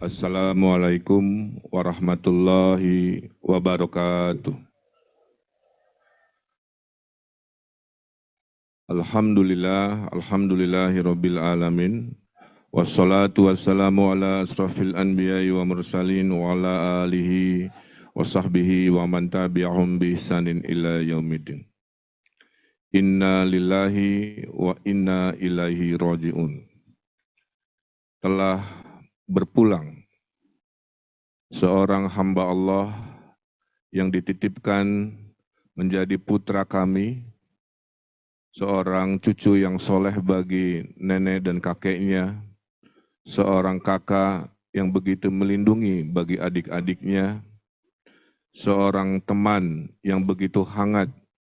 Assalamualaikum warahmatullahi wabarakatuh. Alhamdulillahirabbil alamin. Wassalatu wassalamu ala asrafil anbiya'i wa mursalin wa ala alihi wa sahbihi wa man tabi'ahum bi ihsanin ila yaumiddin. Inna lillahi wa inna ilaihi raji'un. Telah berpulang seorang hamba Allah yang dititipkan menjadi putra kami, seorang cucu yang soleh bagi nenek dan kakeknya, seorang kakak yang begitu melindungi bagi adik-adiknya, seorang teman yang begitu hangat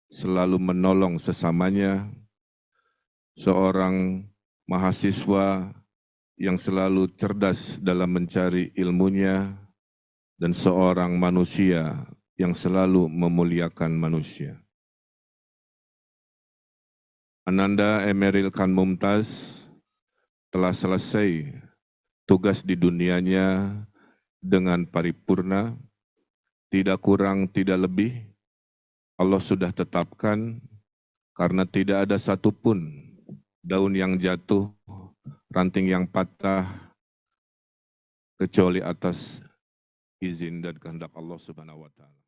selalu menolong sesamanya, seorang mahasiswa yang selalu cerdas dalam mencari ilmunya, dan seorang manusia yang selalu memuliakan manusia. Ananda Emeril Khan Mumtaz telah selesai tugas di dunianya dengan paripurna, tidak kurang, tidak lebih. Allah sudah tetapkan karena tidak ada satupun daun yang jatuh, ranting yang patah, kecuali atas izin dan kehendak Allah Subhanahu wa Ta'ala.